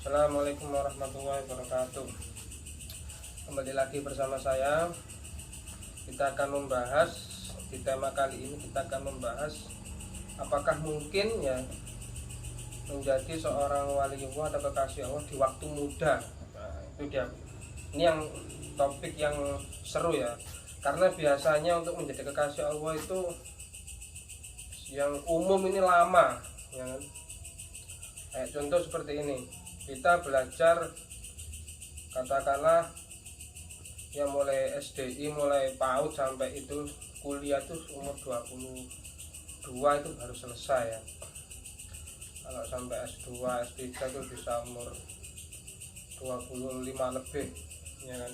Assalamualaikum warahmatullahi wabarakatuh. Kembali lagi bersama saya. Kita akan membahas di tema kali ini, kita akan membahas apakah mungkin ya menjadi seorang waliullah atau kekasih Allah di waktu muda. Nah, itu dia. Ini yang topik yang seru ya. Karena biasanya untuk menjadi kekasih Allah itu yang umum ini lama, ya kan? Kayak contoh seperti ini. Kita belajar katakanlah ya mulai SDI, mulai PAUD sampai itu kuliah tuh umur 22 itu baru selesai ya. Kalau sampai S2, S3 itu bisa umur 25 lebih, ya kan.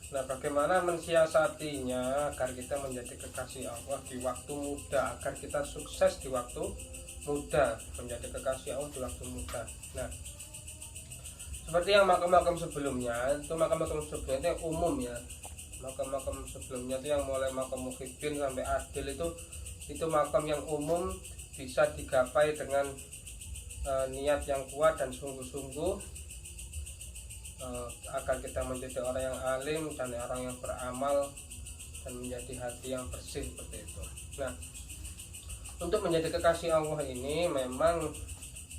Nah, bagaimana mensiasatinya agar kita menjadi kekasih Allah di waktu muda, agar kita sukses di waktu muda, menjadi kekasih Allah di waktu muda. Nah, seperti yang makam-makam sebelumnya, itu makam-makam sebelumnya itu umum ya. Makam-makam sebelumnya itu yang mulai makam Muhyiddin sampai Adil itu makam yang umum, bisa digapai dengan niat yang kuat dan sungguh-sungguh, agar kita menjadi orang yang alim dan orang yang beramal dan menjadi hati yang bersih seperti itu. Nah, untuk menjadi kekasih Allah ini memang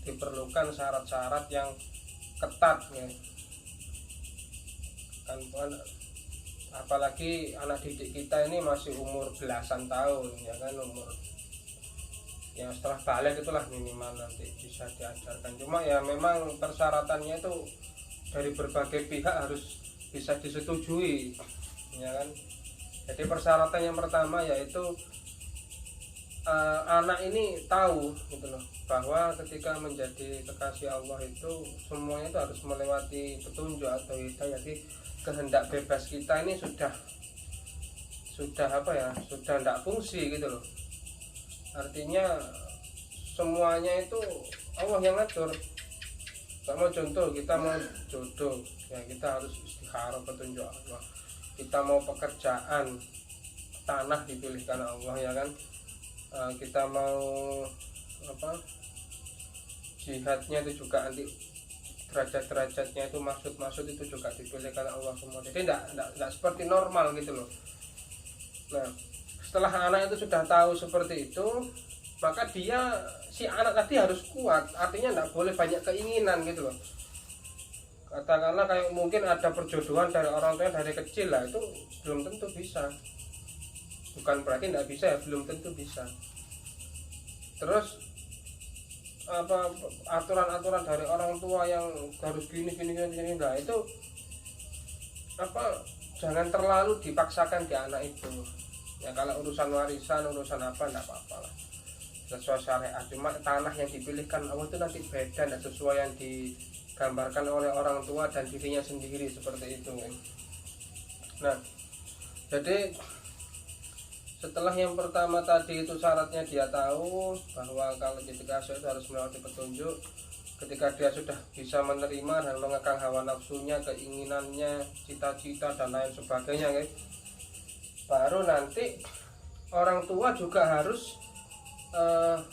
diperlukan syarat-syarat yang ketat ya kan, apalagi anak didik kita ini masih umur belasan tahun ya kan, umur yang setelah balik itulah minimal nanti bisa diajarkan. Cuma ya memang persyaratannya itu dari berbagai pihak harus bisa disetujui ya kan. Jadi persyaratan yang pertama yaitu anak ini tahu gitu loh, bahwa ketika menjadi kekasih Allah itu semuanya itu harus melewati petunjuk atau hidayah. Jadi kehendak bebas kita ini sudah apa ya, sudah tidak fungsi gitu loh. Artinya semuanya itu Allah yang ngatur. Sama contoh, kita mau jodoh ya kita harus istikharah petunjuk Allah. Kita mau pekerjaan, tanah dipilihkan Allah ya kan. Kita mau jihadnya itu juga nanti derajat-derajatnya itu maksud itu juga dipilihkan Allah semua. Jadi tidak seperti normal gitu loh. Nah, setelah anak itu sudah tahu seperti itu, maka si anak tadi harus kuat. Artinya tidak boleh banyak keinginan gitu loh. Katakanlah kayak mungkin ada perjodohan dari orang tua dari kecil lah, itu belum tentu bisa. Bukan berarti tidak bisa ya, belum tentu bisa. Terus aturan-aturan dari orang tua yang harus gini, nah itu jangan terlalu dipaksakan di anak itu ya. Kalau urusan warisan, urusan apa, tidak apa-apa lah, sesuai syariat. Cuma tanah yang dipilihkan Allah itu nanti beda, tidak sesuai yang digambarkan oleh orang tua dan dirinya sendiri seperti itu. Nah, jadi setelah yang pertama tadi itu syaratnya dia tahu bahwa kalau jadi kekasih itu harus melewati petunjuk. Ketika dia sudah bisa menerima dan mengekang hawa nafsunya, keinginannya, cita-cita dan lain sebagainya guys, baru nanti orang tua juga harus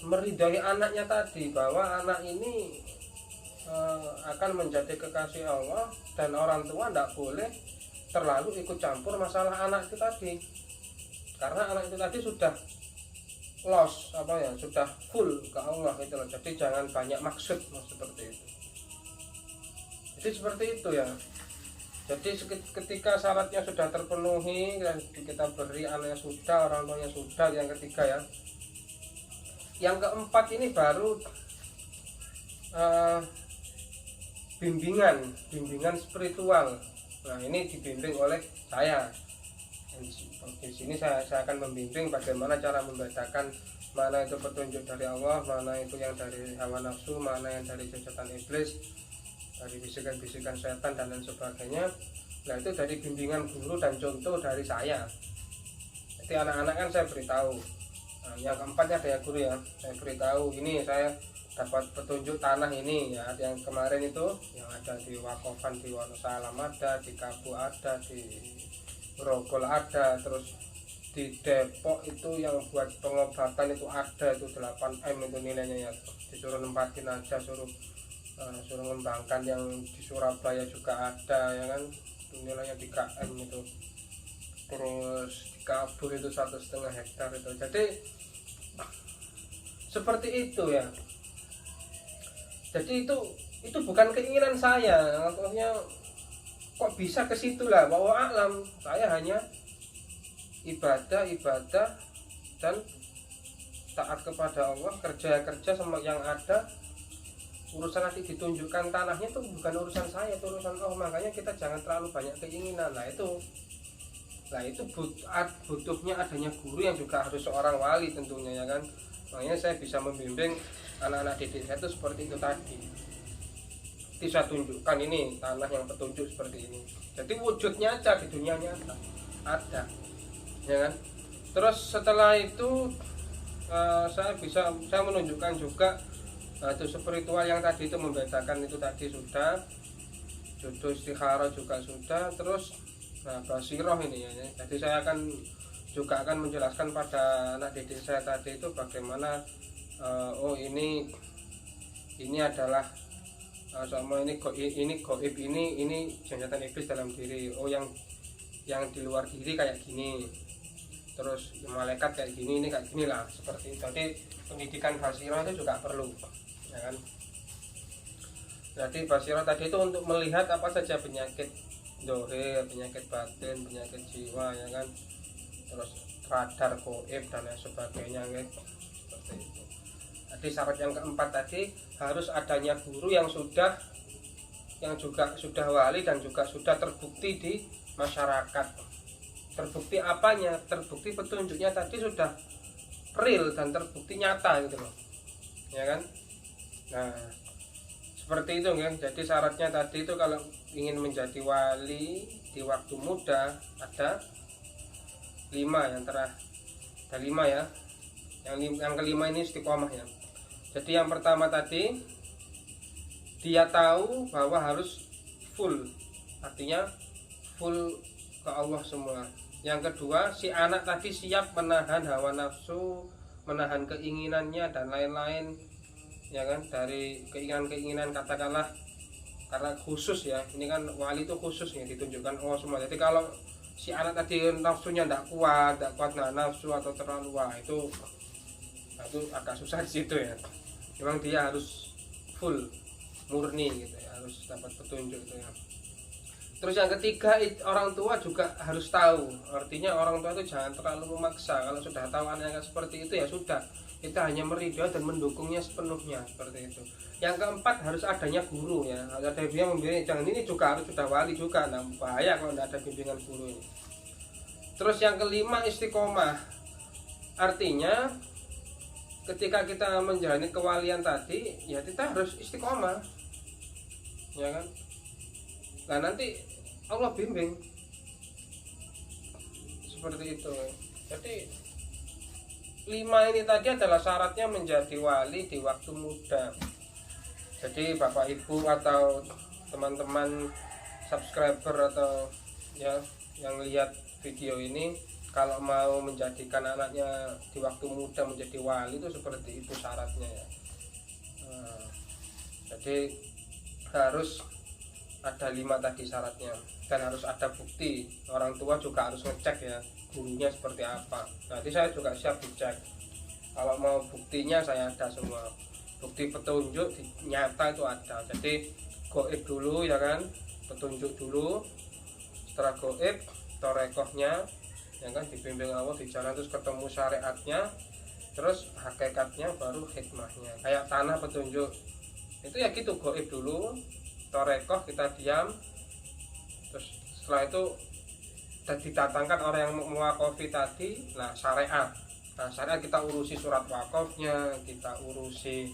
meridai anaknya tadi, bahwa anak ini akan menjadi kekasih Allah, dan orang tua tidak boleh terlalu ikut campur masalah anak itu tadi. Karena anak itu tadi sudah sudah full ke Allah gitu loh. Jadi jangan banyak maksud seperti itu. Jadi seperti itu ya. Jadi ketika syaratnya sudah terpenuhi dan kita beri, anaknya sudah, orang tuanya sudah, yang ketiga ya. Yang keempat ini baru bimbingan spiritual. Nah, ini dibimbing oleh saya. Di sini saya akan membimbing bagaimana cara membedakan mana itu petunjuk dari Allah, mana itu yang dari hawa nafsu, mana yang dari cacatan iblis, dari bisikan-bisikan setan dan lain sebagainya. Nah, itu dari bimbingan guru dan contoh dari saya. Jadi anak-anak kan saya beritahu. Nah, yang keempatnya ada ya guru ya, saya beritahu ini saya dapat petunjuk tanah ini ya, yang kemarin itu yang ada di Wakofan di Wonosalam ada, di Kabu ada, di Grogol ada, terus di Depok itu yang buat pengobatan itu ada, itu 8M itu nilainya ya. Disuruh nempatin aja, suruh suruh mengembangkan. Yang di Surabaya juga ada ya kan, nilainya di KM itu, terus di Kabul itu 1,5 hektar itu. Jadi seperti itu ya. Jadi itu bukan keinginan saya, maksudnya kok bisa ke situ lah, bahwa alam saya hanya ibadah dan taat kepada Allah, kerja sama yang ada. Urusan nanti ditunjukkan tanahnya itu bukan urusan saya, itu urusan Allah. Makanya kita jangan terlalu banyak keinginan. Nah itu butuhnya adanya guru yang juga harus seorang wali tentunya ya kan. Makanya saya bisa membimbing anak-anak didik saya itu seperti itu tadi. Bisa tunjukkan ini tanah yang petunjuk seperti ini. Jadi wujudnya aja di dunia nyata ada, ya kan. Terus setelah itu saya menunjukkan juga itu spiritual yang tadi itu membedakan itu tadi sudah, jodoh istikharah juga sudah. Terus basiroh ini ya. Jadi saya akan menjelaskan pada anak didik saya tadi itu bagaimana ini adalah sama ini goib, ini janjatan iblis dalam diri. Yang di luar diri kayak gini, terus malaikat kayak gini, ini kayak gini lah, seperti itu. Jadi pendidikan basirah itu juga perlu ya kan. Jadi basirah tadi itu untuk melihat apa saja penyakit dohir, penyakit batin, penyakit jiwa ya kan, terus radar goib dan lain sebagainya gitu. Seperti itu. Jadi syarat yang keempat tadi harus adanya guru yang juga sudah wali dan juga sudah terbukti di masyarakat. Terbukti apanya? Terbukti petunjuknya tadi sudah real dan terbukti nyata gitu loh, ya kan. Nah seperti itu kan. Jadi syaratnya tadi itu kalau ingin menjadi wali di waktu muda ada 5 yang ada 5 ya. Yang kelima ini istiqomah ya. Jadi yang pertama tadi dia tahu bahwa harus full, artinya full ke Allah semua. Yang kedua, si anak tadi siap menahan hawa nafsu, menahan keinginannya dan lain-lain ya kan, dari keinginan-keinginan katakanlah karena khusus ya, ini kan wali itu khusus ya, ditunjukkan Allah semua. Jadi kalau si anak tadi nafsunya tidak kuat nafsu atau terlalu itu agak susah di situ ya. Memang dia harus full murni gitu ya, harus dapat petunjuk itu ya. Terus yang ketiga, orang tua juga harus tahu. Artinya orang tua itu jangan terlalu memaksa. Kalau sudah tahu anaknya seperti itu ya sudah, kita hanya meridhoi dan mendukungnya sepenuhnya seperti itu. Yang keempat harus adanya guru ya. Ada yang membimbing, jangan ini juga harus sudah wali juga. Nah bahaya kalau tidak ada bimbingan guru ini. Terus yang kelima istiqomah. Artinya ketika kita menjalani kewalian tadi ya kita harus istiqomah ya kan. Nah nanti Allah bimbing seperti itu. Jadi 5 ini tadi adalah syaratnya menjadi wali di waktu muda. Jadi bapak ibu atau teman-teman subscriber atau ya yang lihat video ini, kalau mau menjadikan anaknya di waktu muda menjadi wali itu seperti itu syaratnya ya. Jadi harus ada 5 tadi syaratnya, dan harus ada bukti. Orang tua juga harus ngecek ya gurunya seperti apa. Nanti saya juga siap dicek. Kalau mau buktinya saya ada semua. Bukti petunjuk nyata itu ada. Jadi goib dulu ya kan, petunjuk dulu. Setelah goib, torekohnya yang kan dibimbing Allah di jalan, terus ketemu syariatnya, terus hakikatnya, baru hikmahnya. Kayak tanah petunjuk itu ya gitu, goib dulu, torekoh kita diam, terus setelah itu didatangkan orang yang mewakofi tadi. Nah syariat, kita urusi surat wakofnya, kita urusi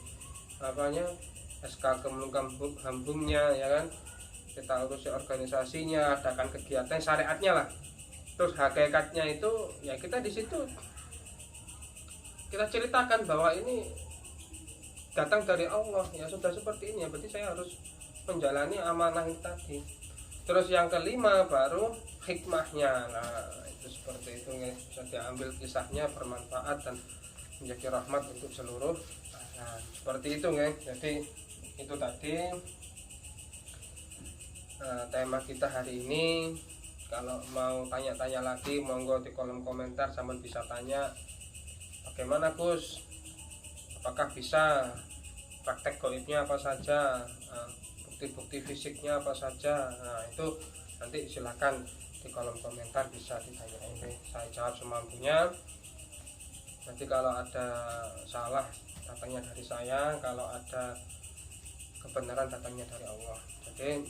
SK Kemenkumhamnya ya kan, kita urusi organisasinya, adakan kegiatan syariatnya lah. Terus hakikatnya itu ya kita di situ kita ceritakan bahwa ini datang dari Allah ya, sudah seperti ini ya, berarti saya harus menjalani amanah itu tadi. Terus yang kelima baru hikmahnya. Nah itu seperti itu ya, bisa diambil kisahnya, bermanfaat dan menjadi rahmat untuk seluruh. Nah seperti itu ya. Jadi itu tadi tema kita hari ini. Kalau mau tanya-tanya lagi monggo di kolom komentar, sampean bisa tanya bagaimana Gus, apakah bisa, praktek goibnya apa saja, bukti-bukti fisiknya apa saja. Nah itu nanti silakan di kolom komentar bisa ditanyain deh, saya jawab semampunya. Nanti kalau ada salah datangnya dari saya, kalau ada kebenaran datangnya dari Allah. Jadi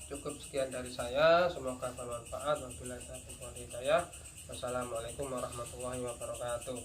cukup sekian dari saya, semoga bermanfaat. Wabillahi taufiq wal hidayah. Wassalamualaikum warahmatullahi wabarakatuh.